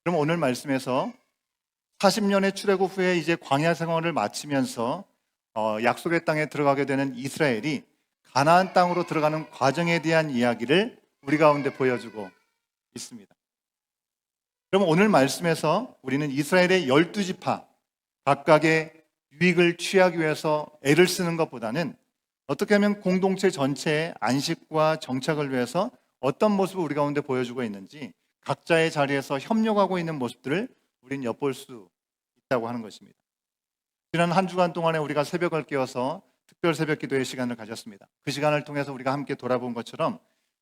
그럼 오늘 말씀에서 40년의 출애굽 후에 이제 광야 생활을 마치면서 약속의 땅에 들어가게 되는 이스라엘이 가나안 땅으로 들어가는 과정에 대한 이야기를 우리 가운데 보여주고 있습니다. 그럼 오늘 말씀에서 우리는 이스라엘의 12지파 각각의 유익을 취하기 위해서 애를 쓰는 것보다는 어떻게 하면 공동체 전체의 안식과 정착을 위해서 어떤 모습을 우리 가운데 보여주고 있는지 각자의 자리에서 협력하고 있는 모습들을 우리는 엿볼 수 있다고 하는 것입니다. 지난 한 주간 동안에 우리가 새벽을 깨워서 특별 새벽 기도의 시간을 가졌습니다. 그 시간을 통해서 우리가 함께 돌아본 것처럼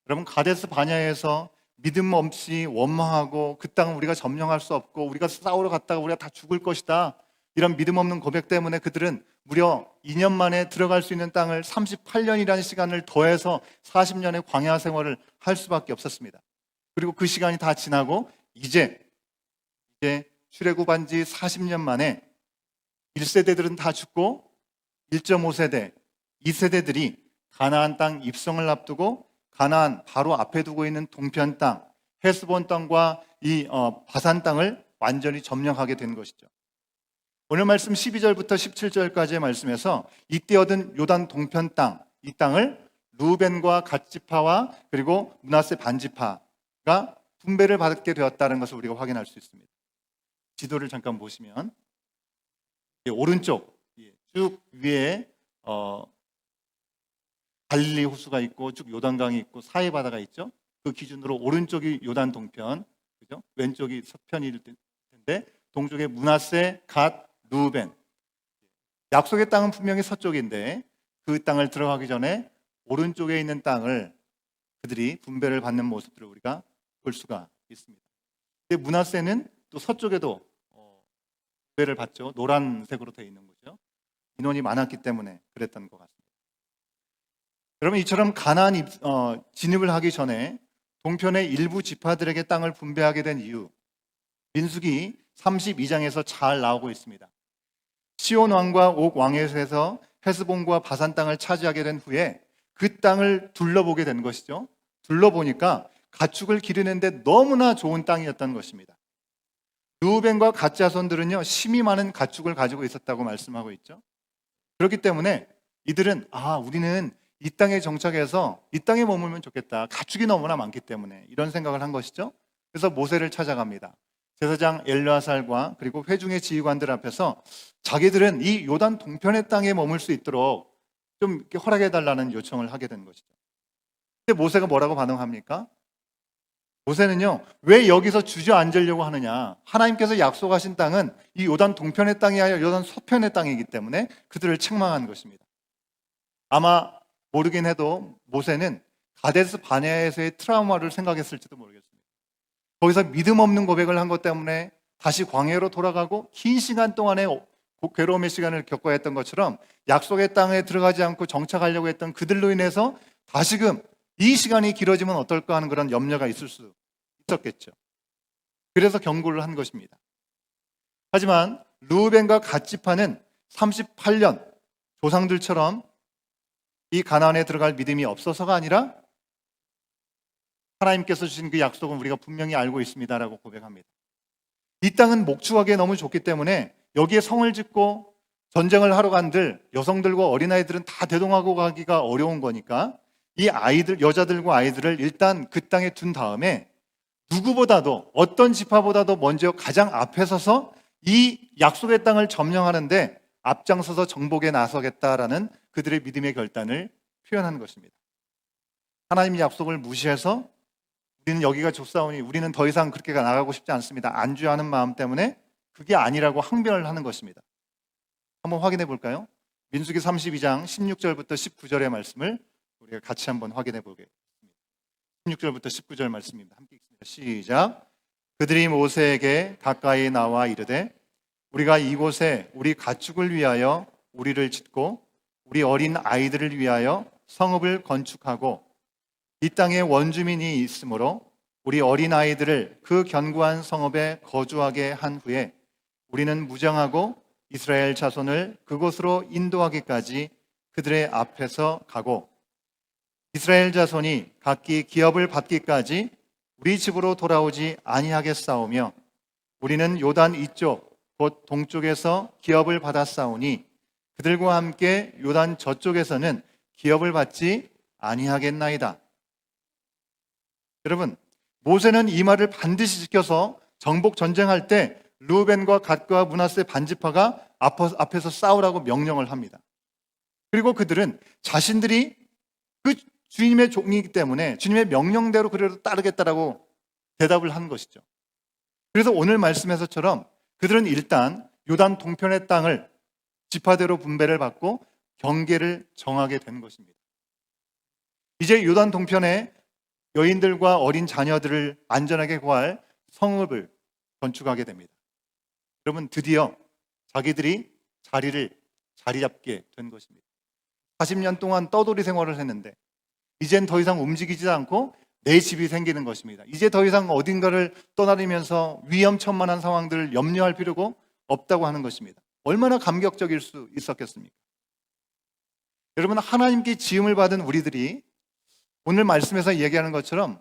여러분 가데스 바냐에서 믿음 없이 원망하고 그 땅은 우리가 점령할 수 없고 우리가 싸우러 갔다가 우리가 다 죽을 것이다, 이런 믿음 없는 고백 때문에 그들은 무려 2년 만에 들어갈 수 있는 땅을 38년이라는 시간을 더해서 40년의 광야 생활을 할 수밖에 없었습니다. 그리고 그 시간이 다 지나고 이제 출애굽한 지 40년 만에 1세대들은 다 죽고 1.5세대, 2세대들이 가나안 땅 입성을 앞두고 가나안 바로 앞에 두고 있는 동편 땅, 헤스본 땅과 이 바산 땅을 완전히 점령하게 된 것이죠. 오늘 말씀 12절부터 17절까지의 말씀에서 이때 얻은 요단 동편 땅, 이 땅을 루벤과 갓지파와 그리고 므낫세 반지파가 분배를 받게 되었다는 것을 우리가 확인할 수 있습니다. 지도를 잠깐 보시면 오른쪽 쭉 위에 갈릴리 호수가 있고 쭉 요단강이 있고 사해 바다가 있죠. 그 기준으로 오른쪽이 요단 동편, 그죠? 왼쪽이 서편일 텐데 동쪽에 므낫세, 갓, 루벤. 약속의 땅은 분명히 서쪽인데 그 땅을 들어가기 전에 오른쪽에 있는 땅을 그들이 분배를 받는 모습들을 우리가 볼 수가 있습니다. 근데 므낫세는 또 서쪽에도 분배를 받죠. 노란색으로 되어 있는 거죠. 인원이 많았기 때문에 그랬던 것 같습니다. 여러분, 이처럼 가나안 진입을 하기 전에 동편의 일부 지파들에게 땅을 분배하게 된 이유, 민수기 32장에서 잘 나오고 있습니다. 시온 왕과 옥 왕에서 헤스본과 바산 땅을 차지하게 된 후에 그 땅을 둘러보게 된 것이죠. 둘러보니까 가축을 기르는데 너무나 좋은 땅이었던 것입니다. 르우벤과 갓 자손들은요, 심이 많은 가축을 가지고 있었다고 말씀하고 있죠. 그렇기 때문에 이들은 우리는 이 땅에 정착해서 이 땅에 머물면 좋겠다, 가축이 너무나 많기 때문에, 이런 생각을 한 것이죠. 그래서 모세를 찾아갑니다. 제사장 엘르아살과 그리고 회중의 지휘관들 앞에서 자기들은 이 요단 동편의 땅에 머물 수 있도록 좀 이렇게 허락해 달라는 요청을 하게 된 것이죠. 근데 모세가 뭐라고 반응합니까? 모세는요, 왜 여기서 주저앉으려고 하느냐? 하나님께서 약속하신 땅은 이 요단 동편의 땅이 아니라 요단 서편의 땅이기 때문에 그들을 책망한 것입니다. 아마 모르긴 해도 모세는 가데스 바네아에서의 트라우마를 생각했을지도 모르겠습니다. 거기서 믿음 없는 고백을 한 것 때문에 다시 광야로 돌아가고 긴 시간 동안의 괴로움의 시간을 겪어야 했던 것처럼 약속의 땅에 들어가지 않고 정착하려고 했던 그들로 인해서 다시금 이 시간이 길어지면 어떨까 하는 그런 염려가 있을 수 있었겠죠. 그래서 경고를 한 것입니다. 하지만 르우벤과 갓지파는 38년 조상들처럼 이 가나안에 들어갈 믿음이 없어서가 아니라 하나님께서 주신 그 약속은 우리가 분명히 알고 있습니다라고 고백합니다. 이 땅은 목축하기에 너무 좋기 때문에 여기에 성을 짓고 전쟁을 하러 간들 여성들과 어린아이들은 다 대동하고 가기가 어려운 거니까 이 아이들, 여자들과 아이들을 일단 그 땅에 둔 다음에 누구보다도, 어떤 지파보다도 먼저 가장 앞에 서서 이 약속의 땅을 점령하는데 앞장서서 정복에 나서겠다라는 그들의 믿음의 결단을 표현한 것입니다. 하나님의 약속을 무시해서 우리는 여기가 좋사오니 우리는 더 이상 그렇게 나가고 싶지 않습니다, 안주하는 마음 때문에 그게 아니라고 항변을 하는 것입니다. 한번 확인해 볼까요? 민수기 32장 16절부터 19절의 말씀을 우리가 같이 한번 확인해 보겠습니다. 16절부터 19절 말씀입니다. 함께 읽습니다. 시작. 그들이 모세에게 가까이 나와 이르되 우리가 이곳에 우리 가축을 위하여 우리를 짓고 우리 어린 아이들을 위하여 성읍을 건축하고 이 땅에 원주민이 있으므로 우리 어린 아이들을 그 견고한 성읍에 거주하게 한 후에 우리는 무장하고 이스라엘 자손을 그곳으로 인도하기까지 그들의 앞에서 가고 이스라엘 자손이 각기 기업을 받기까지 우리 집으로 돌아오지 아니하겠사오며 우리는 요단 이쪽 곧 동쪽에서 기업을 받았사오니 그들과 함께 요단 저쪽에서는 기업을 받지 아니하겠나이다. 여러분, 모세는 이 말을 반드시 지켜서 정복 전쟁할 때 르우벤과 갓과 므낫세 반지파가 앞에서 싸우라고 명령을 합니다. 그리고 그들은 자신들이 그 주님의 종이기 때문에 주님의 명령대로 그래도 따르겠다라고 대답을 한 것이죠. 그래서 오늘 말씀에서처럼 그들은 일단 요단 동편의 땅을 지파대로 분배를 받고 경계를 정하게 된 것입니다. 이제 요단 동편에 여인들과 어린 자녀들을 안전하게 구할 성읍을 건축하게 됩니다. 여러분, 드디어 자기들이 자리 잡게 된 것입니다. 40년 동안 떠돌이 생활을 했는데 이젠 더 이상 움직이지 않고 내 집이 생기는 것입니다. 이제 더 이상 어딘가를 떠나리면서 위험천만한 상황들을 염려할 필요가 없다고 하는 것입니다. 얼마나 감격적일 수 있었겠습니까? 여러분, 하나님께 지음을 받은 우리들이 오늘 말씀에서 얘기하는 것처럼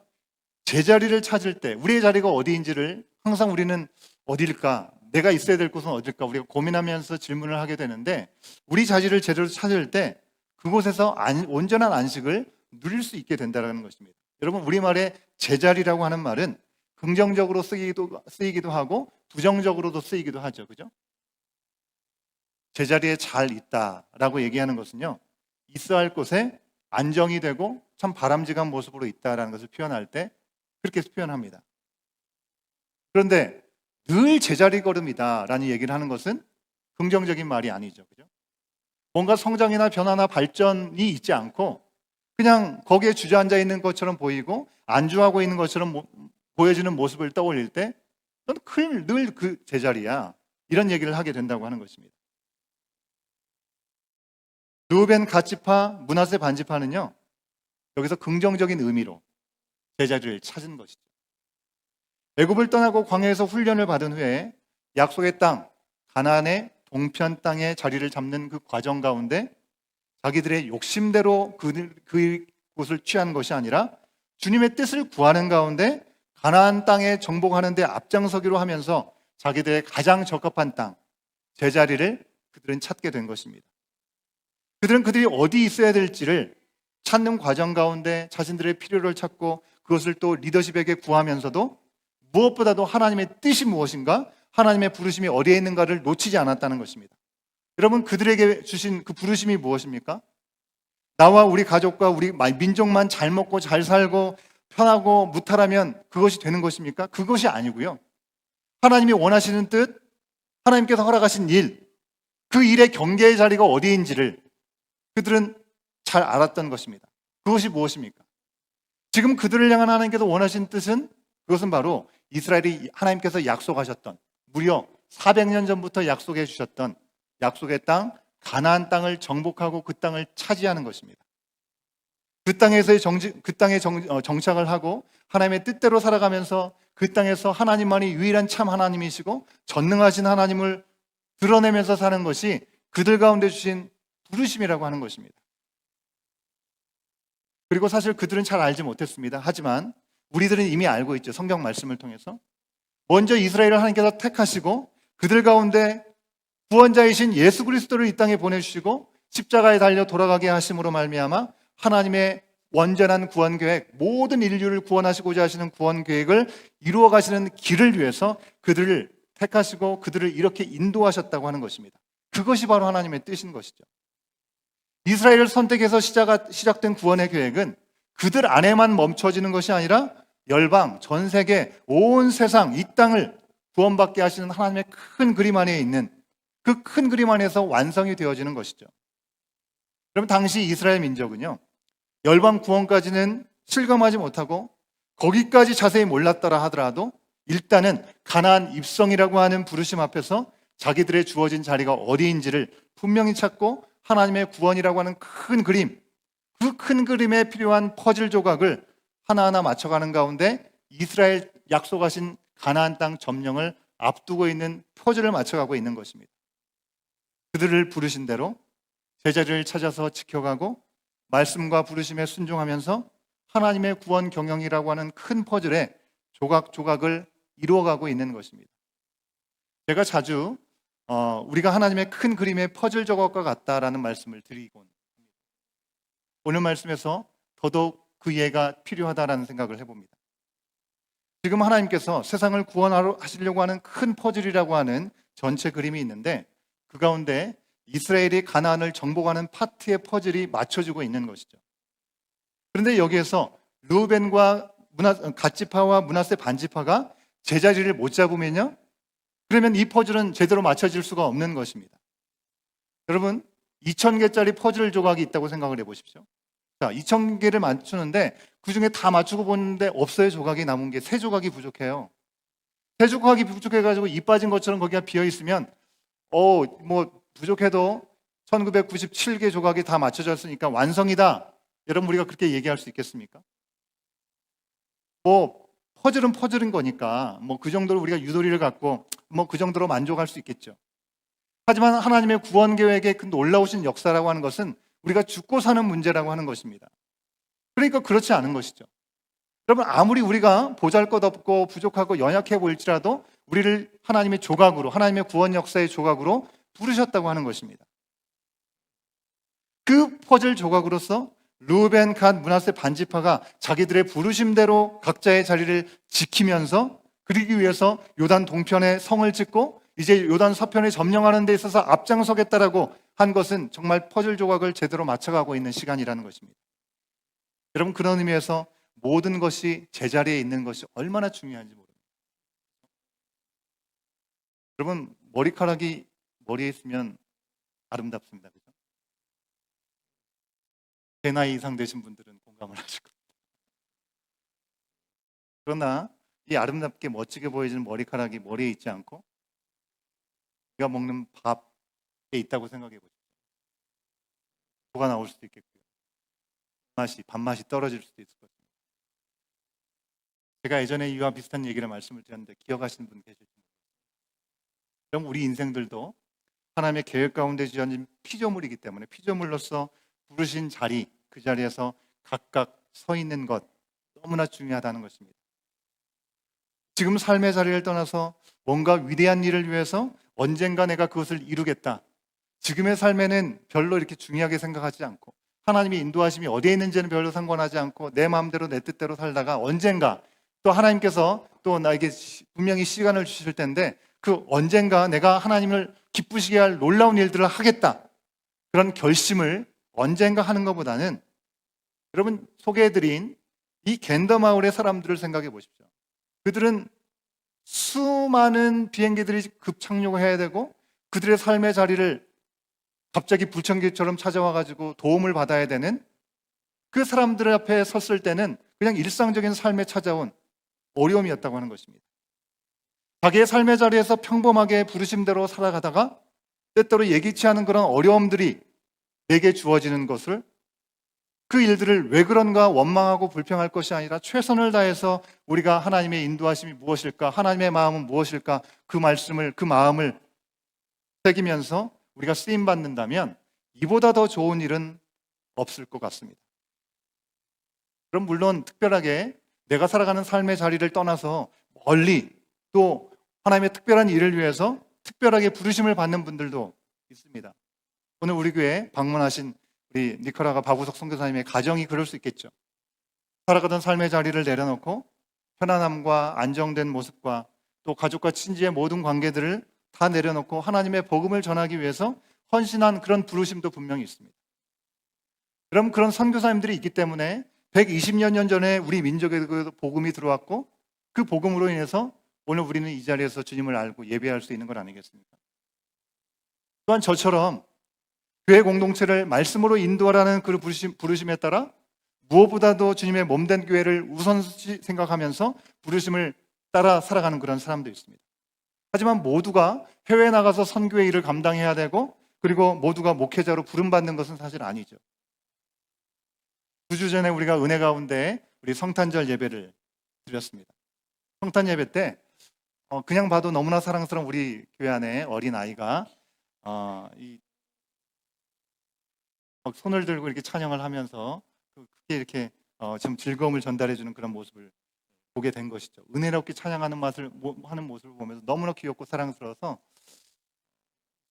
제자리를 찾을 때 우리의 자리가 어디인지를 항상 우리는 어디일까? 내가 있어야 될 곳은 어딜까? 우리가 고민하면서 질문을 하게 되는데 우리 자리를 제대로 찾을 때 그곳에서 온전한 안식을 누릴 수 있게 된다는 것입니다. 여러분, 우리말에 제자리라고 하는 말은 긍정적으로 쓰이기도 하고 부정적으로도 쓰이기도 하죠. 그죠? 제자리에 잘 있다라고 얘기하는 것은요, 있어야 할 곳에 안정이 되고 참 바람직한 모습으로 있다라는 것을 표현할 때 그렇게 표현합니다. 그런데 늘 제자리 걸음이다라는 얘기를 하는 것은 긍정적인 말이 아니죠. 그죠? 뭔가 성장이나 변화나 발전이 있지 않고 그냥 거기에 주저앉아 있는 것처럼 보이고 안주하고 있는 것처럼 보여지는 모습을 떠올릴 때 넌 늘 그 제자리야. 이런 얘기를 하게 된다고 하는 것입니다. 르우벤 갓지파, 므낫세 반지파는요, 여기서 긍정적인 의미로 제자리를 찾은 것이죠. 애굽을 떠나고 광야에서 훈련을 받은 후에 약속의 땅, 가나안의 동편 땅에 자리를 잡는 그 과정 가운데 자기들의 욕심대로 그곳을 취한 것이 아니라 주님의 뜻을 구하는 가운데 가나안 땅에 정복하는 데 앞장서기로 하면서 자기들의 가장 적합한 땅, 제자리를 그들은 찾게 된 것입니다. 그들이 어디 있어야 될지를 찾는 과정 가운데 자신들의 필요를 찾고 그것을 또 리더십에게 구하면서도 무엇보다도 하나님의 뜻이 무엇인가, 하나님의 부르심이 어디에 있는가를 놓치지 않았다는 것입니다. 여러분, 그들에게 주신 그 부르심이 무엇입니까? 나와 우리 가족과 우리 민족만 잘 먹고 잘 살고 편하고 무탈하면 그것이 되는 것입니까? 그것이 아니고요. 하나님이 원하시는 뜻, 하나님께서 허락하신 일, 그 일의 경계의 자리가 어디인지를 그들은 잘 알았던 것입니다. 그것이 무엇입니까? 지금 그들을 향한 하나님께서 원하신 뜻은 그것은 바로 이스라엘이 하나님께서 약속하셨던, 무려 400년 전부터 약속해 주셨던 약속의 땅, 가나안 땅을 정복하고 그 땅을 차지하는 것입니다. 그 땅에 정착을 하고 하나님의 뜻대로 살아가면서 그 땅에서 하나님만이 유일한 참 하나님이시고 전능하신 하나님을 드러내면서 사는 것이 그들 가운데 주신 부르심이라고 하는 것입니다. 그리고 사실 그들은 잘 알지 못했습니다. 하지만 우리들은 이미 알고 있죠. 성경 말씀을 통해서. 먼저 이스라엘을 하나님께서 택하시고 그들 가운데 구원자이신 예수 그리스도를 이 땅에 보내주시고 십자가에 달려 돌아가게 하심으로 말미암아 하나님의 완전한 구원 계획, 모든 인류를 구원하시고자 하시는 구원 계획을 이루어 가시는 길을 위해서 그들을 택하시고 그들을 이렇게 인도하셨다고 하는 것입니다. 그것이 바로 하나님의 뜻인 것이죠. 이스라엘을 선택해서 시작된 구원의 계획은 그들 안에만 멈춰지는 것이 아니라 열방, 전 세계, 온 세상, 이 땅을 구원받게 하시는 하나님의 큰 그림 안에 있는 그 큰 그림 안에서 완성이 되어지는 것이죠. 그럼 당시 이스라엘 민족은요, 열방 구원까지는 실감하지 못하고 거기까지 자세히 몰랐더라 하더라도 일단은 가나안 입성이라고 하는 부르심 앞에서 자기들의 주어진 자리가 어디인지를 분명히 찾고 하나님의 구원이라고 하는 큰 그림, 그 큰 그림에 필요한 퍼즐 조각을 하나하나 맞춰가는 가운데 이스라엘 약속하신 가나안 땅 점령을 앞두고 있는 퍼즐을 맞춰가고 있는 것입니다. 그들을 부르신 대로 제자리를 찾아서 지켜가고 말씀과 부르심에 순종하면서 하나님의 구원 경영이라고 하는 큰 퍼즐에 조각조각을 이루어가고 있는 것입니다. 제가 자주 우리가 하나님의 큰 그림의 퍼즐 조각과 같다라는 말씀을 드리곤 합니다. 오늘 말씀에서 더더욱 그 이해가 필요하다라는 생각을 해봅니다. 지금 하나님께서 세상을 구원하시려고 하는 큰 퍼즐이라고 하는 전체 그림이 있는데 그 가운데 이스라엘이 가나안을 정복하는 파트의 퍼즐이 맞춰지고 있는 것이죠. 그런데 여기에서 르우벤과 갓지파와 므낫세 반지파가 제자리를 못 잡으면요, 그러면 이 퍼즐은 제대로 맞춰질 수가 없는 것입니다. 여러분, 2,000개짜리 퍼즐 조각이 있다고 생각을 해보십시오. 자, 2,000개를 맞추는데 그 중에 다 맞추고 보는데 없어요. 조각이 남은 게 3조각이 부족해요. 3조각이 부족해가지고 이 빠진 것처럼 거기가 비어 있으면 뭐 부족해도 1997개 조각이 다 맞춰졌으니까 완성이다. 여러분, 우리가 그렇게 얘기할 수 있겠습니까? 뭐 퍼즐은 퍼즐인 거니까 뭐 그 정도로 우리가 유도리를 갖고 뭐 그 정도로 만족할 수 있겠죠. 하지만 하나님의 구원 계획의 그 놀라우신 역사라고 하는 것은 우리가 죽고 사는 문제라고 하는 것입니다. 그러니까 그렇지 않은 것이죠. 여러분, 아무리 우리가 보잘것없고 부족하고 연약해 보일지라도 우리를 하나님의 조각으로, 하나님의 구원 역사의 조각으로 부르셨다고 하는 것입니다. 그 퍼즐 조각으로서 르우벤, 갓, 므낫세 반지파가 자기들의 부르심대로 각자의 자리를 지키면서 그러기 위해서 요단 동편에 성을 짓고 이제 요단 서편에 점령하는 데 있어서 앞장서겠다라고 한 것은 정말 퍼즐 조각을 제대로 맞춰가고 있는 시간이라는 것입니다. 여러분, 그런 의미에서 모든 것이 제자리에 있는 것이 얼마나 중요한지 모릅니다. 여러분, 머리카락이 머리에 있으면 아름답습니다. 그죠? 제 나이 이상 되신 분들은 공감을 하실 겁니다. 그러나 이 아름답게 멋지게 보여지는 머리카락이 머리에 있지 않고 우리가 먹는 밥에 있다고 생각해 보십시오. 뭐가 나올 수도 있겠고요. 밥맛이 떨어질 수도 있을 것입니다. 제가 예전에 이와 비슷한 얘기를 말씀을 드렸는데 기억하시는 분 계실지 모르겠습니다. 그럼 우리 인생들도 하나님의 계획 가운데 주어진 피조물이기 때문에 피조물로서 부르신 자리, 그 자리에서 각각 서 있는 것 너무나 중요하다는 것입니다. 지금 삶의 자리를 떠나서 뭔가 위대한 일을 위해서 언젠가 내가 그것을 이루겠다. 지금의 삶에는 별로 이렇게 중요하게 생각하지 않고 하나님의 인도하심이 어디에 있는지는 별로 상관하지 않고 내 마음대로 내 뜻대로 살다가 언젠가 또 하나님께서 또 나에게 분명히 시간을 주실 텐데 그 언젠가 내가 하나님을 기쁘시게 할 놀라운 일들을 하겠다. 그런 결심을 언젠가 하는 것보다는 여러분 소개해드린 이 겐더 마을의 사람들을 생각해 보십시오. 그들은 수많은 비행기들이 급착륙을 해야 되고 그들의 삶의 자리를 갑자기 불청객처럼 찾아와가지고 도움을 받아야 되는 그 사람들 앞에 섰을 때는 그냥 일상적인 삶에 찾아온 어려움이었다고 하는 것입니다. 자기의 삶의 자리에서 평범하게 부르심대로 살아가다가 때때로 예기치 않은 그런 어려움들이 내게 주어지는 것을 그 일들을 왜 그런가 원망하고 불평할 것이 아니라 최선을 다해서 우리가 하나님의 인도하심이 무엇일까, 하나님의 마음은 무엇일까, 그 말씀을, 그 마음을 새기면서 우리가 쓰임받는다면 이보다 더 좋은 일은 없을 것 같습니다. 그럼 물론 특별하게 내가 살아가는 삶의 자리를 떠나서 멀리 또 하나님의 특별한 일을 위해서 특별하게 부르심을 받는 분들도 있습니다. 오늘 우리 교회에 방문하신 우리 니카라가 박우석 선교사님의 가정이 그럴 수 있겠죠. 살아가던 삶의 자리를 내려놓고 편안함과 안정된 모습과 또 가족과 친지의 모든 관계들을 다 내려놓고 하나님의 복음을 전하기 위해서 헌신한 그런 부르심도 분명히 있습니다. 그럼 그런 선교사님들이 있기 때문에 120여 년 전에 우리 민족에도 복음이 들어왔고 그 복음으로 인해서 오늘 우리는 이 자리에서 주님을 알고 예배할 수 있는 것 아니겠습니까? 또한 저처럼 교회 공동체를 말씀으로 인도하라는 그 부르심에 따라 무엇보다도 주님의 몸된 교회를 우선시 생각하면서 부르심을 따라 살아가는 그런 사람도 있습니다. 하지만 모두가 해외에 나가서 선교의 일을 감당해야 되고 그리고 모두가 목회자로 부름받는 것은 사실 아니죠. 2주 전에 우리가 은혜 가운데 우리 성탄절 예배를 드렸습니다. 성탄 예배 때 그냥 봐도 너무나 사랑스러운 우리 교회 안에 어린 아이가 손을 들고 이렇게 찬양을 하면서 크게 이렇게 좀 즐거움을 전달해 주는 그런 모습을 보게 된 것이죠. 은혜롭게 찬양하는 하는 모습을 보면서 너무나 귀엽고 사랑스러워서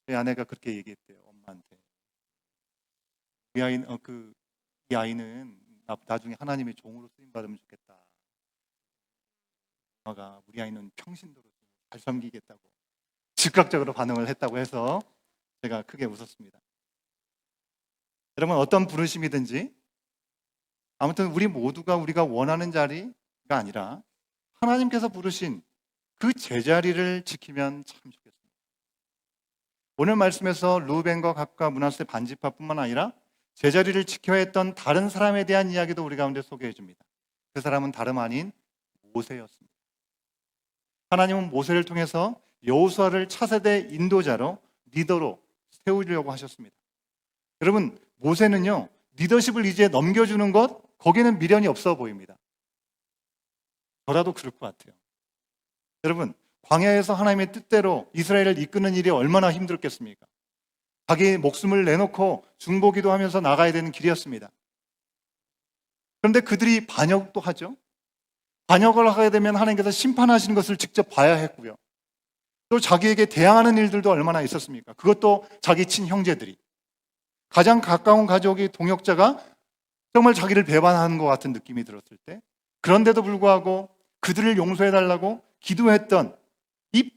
제 아내가 그렇게 얘기했대요. 엄마한테. 이 아이는 나중에 하나님의 종으로 쓰임 받으면 좋겠다. 엄마가 우리 아이는 평신도로 잘 섬기겠다고 즉각적으로 반응을 했다고 해서 제가 크게 웃었습니다. 여러분, 어떤 부르심이든지 아무튼 우리 모두가 우리가 원하는 자리가 아니라 하나님께서 부르신 그 제자리를 지키면 참 좋겠습니다. 오늘 말씀에서 루벤과 갓과 므낫세 반지파뿐만 아니라 제자리를 지켜야 했던 다른 사람에 대한 이야기도 우리 가운데 소개해 줍니다. 그 사람은 다름 아닌 모세였습니다. 하나님은 모세를 통해서 여호수아를 차세대 인도자로 리더로 세우려고 하셨습니다. 여러분, 모세는요, 리더십을 이제 넘겨주는 것, 거기에는 미련이 없어 보입니다. 저라도 그럴 것 같아요. 여러분, 광야에서 하나님의 뜻대로 이스라엘을 이끄는 일이 얼마나 힘들었겠습니까? 자기 목숨을 내놓고 중보기도 하면서 나가야 되는 길이었습니다. 그런데 그들이 반역도 하죠. 반역을 하게 되면 하나님께서 심판하시는 것을 직접 봐야 했고요. 또 자기에게 대항하는 일들도 얼마나 있었습니까? 그것도 자기 친형제들이. 가장 가까운 가족이 동역자가 정말 자기를 배반하는 것 같은 느낌이 들었을 때, 그런데도 불구하고 그들을 용서해달라고 기도했던 이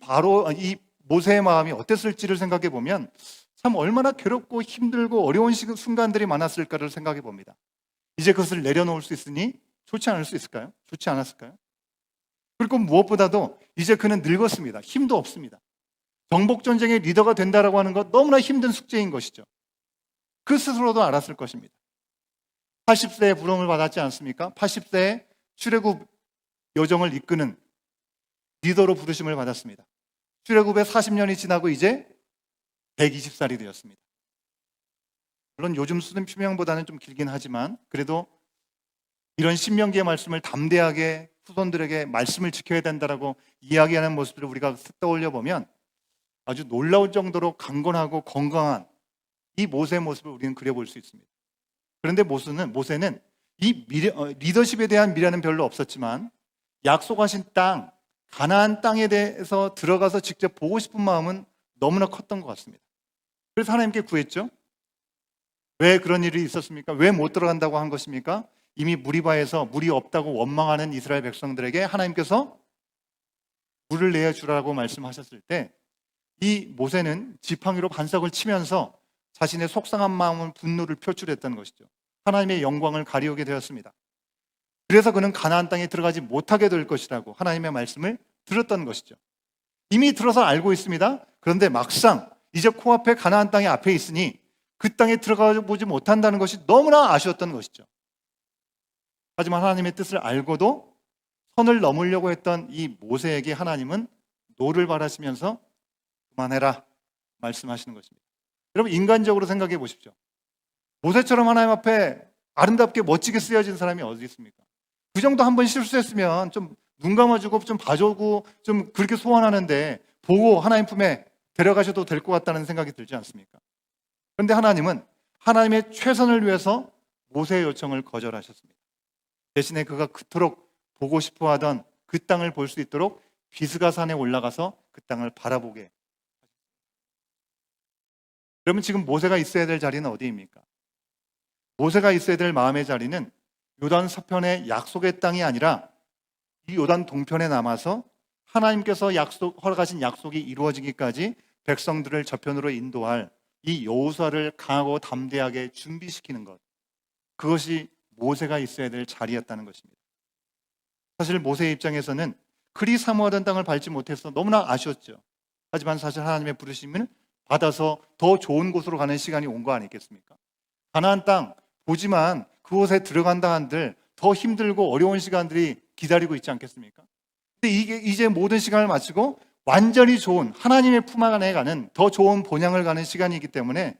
모세의 마음이 어땠을지를 생각해 보면 참 얼마나 괴롭고 힘들고 어려운 순간들이 많았을까를 생각해 봅니다. 이제 그것을 내려놓을 수 있으니 좋지 않을 수 있을까요? 좋지 않았을까요? 그리고 무엇보다도 이제 그는 늙었습니다. 힘도 없습니다. 정복전쟁의 리더가 된다라고 하는 것 너무나 힘든 숙제인 것이죠. 그 스스로도 알았을 것입니다. 80세에 부름을 받았지 않습니까? 80세에 출애굽 여정을 이끄는 리더로 부르심을 받았습니다. 출애굽에 40년이 지나고 이제 120살이 되었습니다. 물론 요즘 쓰는 표명보다는 좀 길긴 하지만 그래도 이런 신명기의 말씀을 담대하게 후손들에게 말씀을 지켜야 된다라고 이야기하는 모습들을 우리가 떠올려 보면 아주 놀라울 정도로 강건하고 건강한 이 모세의 모습을 우리는 그려볼 수 있습니다. 그런데 모세는 이 리더십에 대한 미련은 별로 없었지만 약속하신 땅, 가나안 땅에 대해서 들어가서 직접 보고 싶은 마음은 너무나 컸던 것 같습니다. 그래서 하나님께 구했죠. 왜 그런 일이 있었습니까? 왜 못 들어간다고 한 것입니까? 이미 무리바에서 물이 없다고 원망하는 이스라엘 백성들에게 하나님께서 물을 내어주라고 말씀하셨을 때 이 모세는 지팡이로 반석을 치면서 자신의 속상한 마음을 분노를 표출했던 것이죠. 하나님의 영광을 가리우게 되었습니다. 그래서 그는 가나안 땅에 들어가지 못하게 될 것이라고 하나님의 말씀을 들었던 것이죠. 이미 들어서 알고 있습니다. 그런데 막상 이제 코앞에 가나안 땅이 앞에 있으니 그 땅에 들어가 보지 못한다는 것이 너무나 아쉬웠던 것이죠. 하지만 하나님의 뜻을 알고도 선을 넘으려고 했던 이 모세에게 하나님은 노를 바라시면서 그만해라 말씀하시는 것입니다. 여러분, 인간적으로 생각해 보십시오. 모세처럼 하나님 앞에 아름답게 멋지게 쓰여진 사람이 어디 있습니까? 그 정도 한번 실수했으면 좀 눈 감아주고 좀 봐주고 좀 그렇게 소원하는데 보고 하나님 품에 데려가셔도 될 것 같다는 생각이 들지 않습니까? 그런데 하나님은 하나님의 최선을 위해서 모세의 요청을 거절하셨습니다. 대신에 그가 그토록 보고 싶어하던 그 땅을 볼 수 있도록 비스가 산에 올라가서 그 땅을 바라보게. 그러면 지금 모세가 있어야 될 자리는 어디입니까? 모세가 있어야 될 마음의 자리는 요단 서편의 약속의 땅이 아니라 이 요단 동편에 남아서 하나님께서 허락하신 약속이 이루어지기까지 백성들을 저편으로 인도할 이 여호수아를 강하고 담대하게 준비시키는 것, 그것이 모세가 있어야 될 자리였다는 것입니다. 사실 모세의 입장에서는 그리 사모하던 땅을 밟지 못해서 너무나 아쉬웠죠. 하지만 사실 하나님의 부르심을 받아서 더 좋은 곳으로 가는 시간이 온 거 아니겠습니까? 가나안 땅 보지만 그곳에 들어간다 한들 더 힘들고 어려운 시간들이 기다리고 있지 않겠습니까? 근데 이게 이제 모든 시간을 마치고 완전히 좋은 하나님의 품 안에 가는 더 좋은 본향을 가는 시간이기 때문에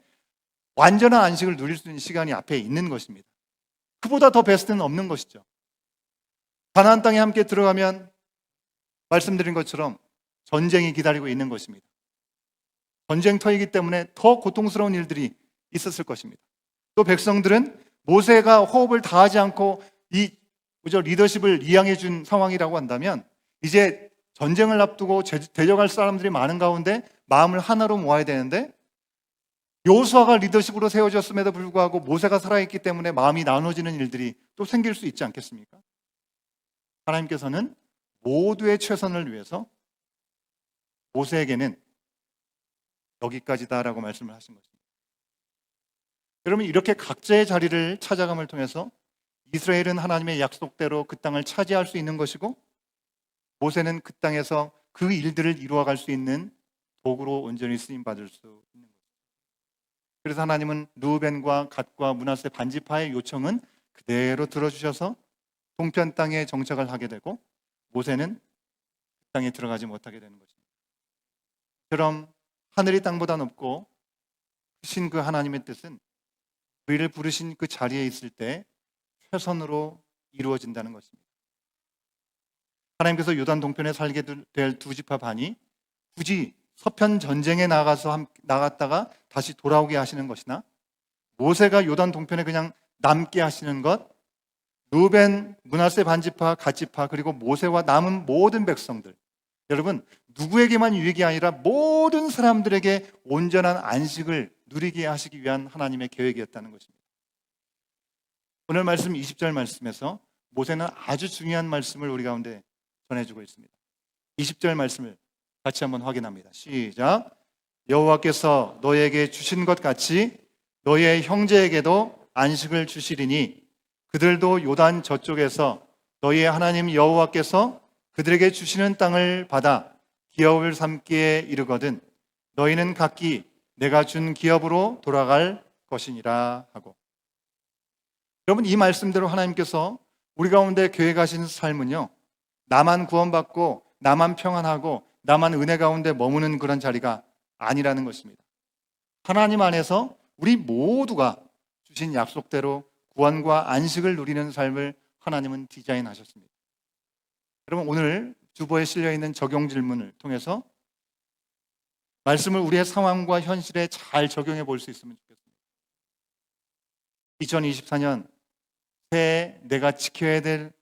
완전한 안식을 누릴 수 있는 시간이 앞에 있는 것입니다. 그보다 더 베스트는 없는 것이죠. 가나안 땅에 함께 들어가면 말씀드린 것처럼 전쟁이 기다리고 있는 것입니다. 전쟁터이기 때문에 더 고통스러운 일들이 있었을 것입니다. 또 백성들은 모세가 호흡을 다하지 않고 이 그저 리더십을 이양해 준 상황이라고 한다면 이제 전쟁을 앞두고 대적할 사람들이 많은 가운데 마음을 하나로 모아야 되는데 여호수아가 리더십으로 세워졌음에도 불구하고 모세가 살아있기 때문에 마음이 나눠지는 일들이 또 생길 수 있지 않겠습니까? 하나님께서는 모두의 최선을 위해서 모세에게는 여기까지다라고 말씀을 하신 것입니다. 여러분, 이렇게 각자의 자리를 찾아감을 통해서 이스라엘은 하나님의 약속대로 그 땅을 차지할 수 있는 것이고 모세는 그 땅에서 그 일들을 이루어갈 수 있는 도구로 온전히 쓰임받을 수 있는 것입니다. 그래서 하나님은 르우벤과 갓과 므낫세 반지파의 요청은 그대로 들어주셔서 동편 땅에 정착을 하게 되고 모세는 그 땅에 들어가지 못하게 되는 것입니다. 그럼 하늘이 땅보다 높고 크신 그 하나님의 뜻은 우리를 부르신 그 자리에 있을 때 최선으로 이루어진다는 것입니다. 하나님께서 요단 동편에 살게 될 두 지파 반이 굳이 서편 전쟁에 나갔다가 다시 돌아오게 하시는 것이나 모세가 요단 동편에 그냥 남게 하시는 것, 르우벤, 므낫세 반지파, 갓지파 그리고 모세와 남은 모든 백성들, 여러분 누구에게만 유익이 아니라 모든 사람들에게 온전한 안식을 누리게 하시기 위한 하나님의 계획이었다는 것입니다. 오늘 말씀 20절 말씀에서 모세는 아주 중요한 말씀을 우리 가운데 전해주고 있습니다. 20절 말씀을 같이 한번 확인합니다. 시작. 여호와께서 너에게 주신 것 같이 너의 형제에게도 안식을 주시리니 그들도 요단 저쪽에서 너희의 하나님 여호와께서 그들에게 주시는 땅을 받아 기업을 삼기에 이르거든 너희는 각기 내가 준 기업으로 돌아갈 것이니라 하고, 여러분 이 말씀대로 하나님께서 우리 가운데 계획하신 삶은요, 나만 구원받고 나만 평안하고 나만 은혜 가운데 머무는 그런 자리가 아니라는 것입니다. 하나님 안에서 우리 모두가 주신 약속대로 구원과 안식을 누리는 삶을 하나님은 디자인하셨습니다. 여러분 오늘 주보에 실려있는 적용 질문을 통해서 말씀을 우리의 상황과 현실에 잘 적용해 볼 수 있으면 좋겠습니다. 2024년 새해 내가 지켜야 될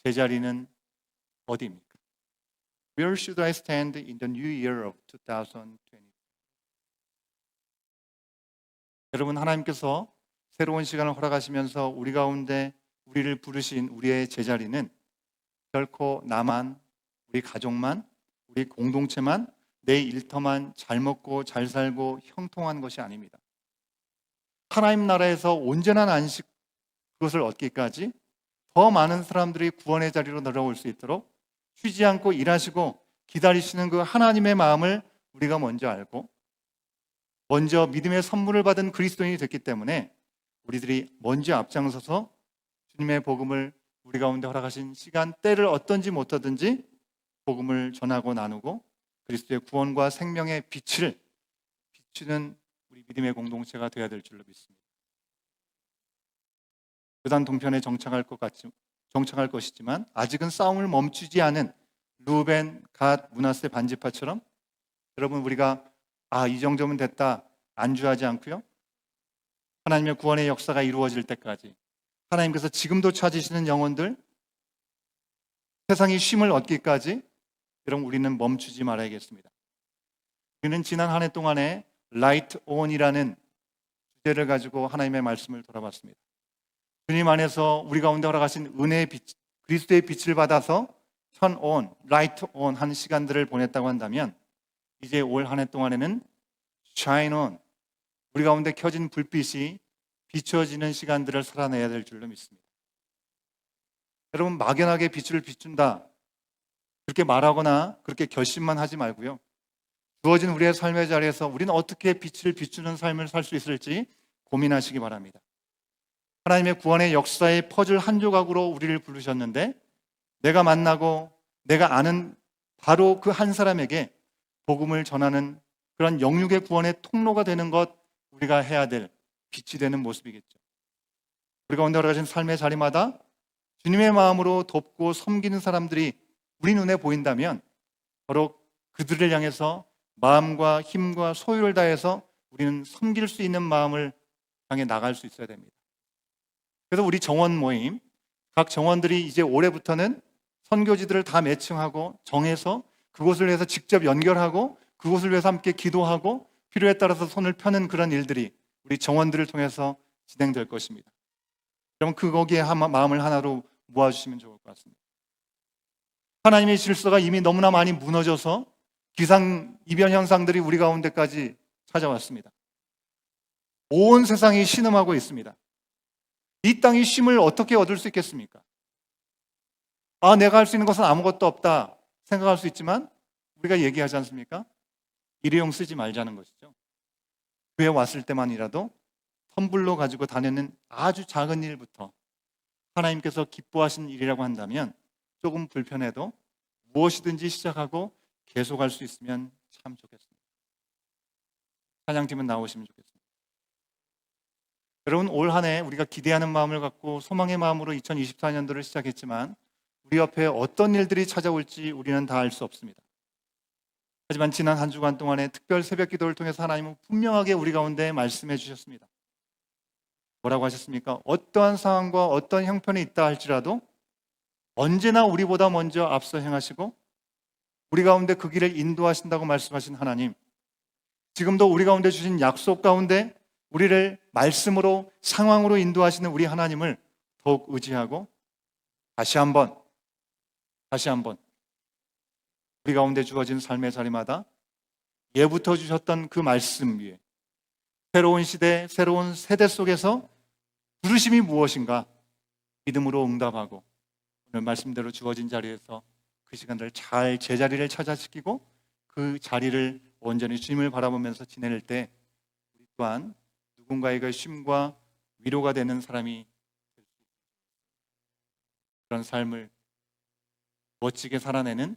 제자리는 어디입니까? Where should I stand in the new year of 2020? 여러분 하나님께서 새로운 시간을 허락하시면서 우리 가운데 우리를 부르신 우리의 제자리는 결코 나만, 우리 가족만, 우리 공동체만, 내 일터만 잘 먹고 잘 살고 형통한 것이 아닙니다. 하나님 나라에서 온전한 안식, 그것을 얻기까지 더 많은 사람들이 구원의 자리로 내려올 수 있도록 쉬지 않고 일하시고 기다리시는 그 하나님의 마음을 우리가 먼저 알고 먼저 믿음의 선물을 받은 그리스도인이 됐기 때문에 우리들이 먼저 앞장서서 주님의 복음을 우리 가운데 허락하신 시간, 때를 어떤지 못하든지 복음을 전하고 나누고 그리스도의 구원과 생명의 빛을 비추는 우리 믿음의 공동체가 되어야 될 줄로 믿습니다. 요단 동편에 정착할 것이지만 아직은 싸움을 멈추지 않은 르우벤, 갓, 므낫세 반지파처럼 여러분 우리가 이 정도면 됐다 안주하지 않고요, 하나님의 구원의 역사가 이루어질 때까지 하나님께서 지금도 찾으시는 영혼들, 세상이 쉼을 얻기까지 여러분 우리는 멈추지 말아야겠습니다. 우리는 지난 한 해 동안에 라이트 온이라는 주제를 가지고 하나님의 말씀을 돌아봤습니다. 주님 안에서 우리 가운데 허락하신 은혜의 빛, 그리스도의 빛을 받아서 천 온, 라이트 온 한 시간들을 보냈다고 한다면 이제 올 한 해 동안에는 shine on, 우리 가운데 켜진 불빛이 비춰지는 시간들을 살아내야 될 줄로 믿습니다. 여러분 막연하게 빛을 비춘다 그렇게 말하거나 그렇게 결심만 하지 말고요, 주어진 우리의 삶의 자리에서 우리는 어떻게 빛을 비추는 삶을 살 수 있을지 고민하시기 바랍니다. 하나님의 구원의 역사의 퍼즐 한 조각으로 우리를 부르셨는데 내가 만나고 내가 아는 바로 그 한 사람에게 복음을 전하는 그런 영육의 구원의 통로가 되는 것, 우리가 해야 될 빛이 되는 모습이겠죠. 우리 가운데 허락하신 삶의 자리마다 주님의 마음으로 돕고 섬기는 사람들이 우리 눈에 보인다면 바로 그들을 향해서 마음과 힘과 소유를 다해서 우리는 섬길 수 있는 마음을 향해 나갈 수 있어야 됩니다. 그래서 우리 정원 모임, 각 정원들이 이제 올해부터는 선교지들을 다 매칭하고 정해서 그곳을 위해서 직접 연결하고 그곳을 위해서 함께 기도하고 필요에 따라서 손을 펴는 그런 일들이 우리 정원들을 통해서 진행될 것입니다. 그럼 거기에 마음을 하나로 모아주시면 좋을 것 같습니다. 하나님의 질서가 이미 너무나 많이 무너져서 기상이변 현상들이 우리 가운데까지 찾아왔습니다. 온 세상이 신음하고 있습니다. 이 땅이 쉼을 어떻게 얻을 수 있겠습니까? 내가 할 수 있는 것은 아무것도 없다 생각할 수 있지만 우리가 얘기하지 않습니까? 일회용 쓰지 말자는 것이죠. 교회 왔을 때만이라도 텀블러 가지고 다니는 아주 작은 일부터 하나님께서 기뻐하신 일이라고 한다면 조금 불편해도 무엇이든지 시작하고 계속할 수 있으면 참 좋겠습니다. 찬양팀은 나오시면 좋겠습니다. 여러분, 올 한 해 우리가 기대하는 마음을 갖고 소망의 마음으로 2024년도를 시작했지만 우리 옆에 어떤 일들이 찾아올지 우리는 다 알 수 없습니다. 하지만 지난 한 주간 동안에 특별 새벽 기도를 통해서 하나님은 분명하게 우리 가운데 말씀해 주셨습니다. 뭐라고 하셨습니까? 어떠한 상황과 어떤 형편이 있다 할지라도 언제나 우리보다 먼저 앞서 행하시고 우리 가운데 그 길을 인도하신다고 말씀하신 하나님, 지금도 우리 가운데 주신 약속 가운데 우리를 말씀으로 상황으로 인도하시는 우리 하나님을 더욱 의지하고 다시 한번 우리 가운데 주어진 삶의 자리마다 예부터 주셨던 그 말씀 위에 새로운 시대, 새로운 세대 속에서 부르심이 무엇인가 믿음으로 응답하고 오늘 말씀대로 주어진 자리에서 그 시간을 잘 제자리를 찾아지키고 그 자리를 온전히 주님을 바라보면서 지낼 때 우리 또한 누군가에게 쉼과 위로가 되는 사람이 될 수 있는 그런 삶을 멋지게 살아내는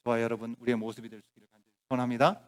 저와 여러분 우리의 모습이 될 수 있기를 간절히 소원합니다.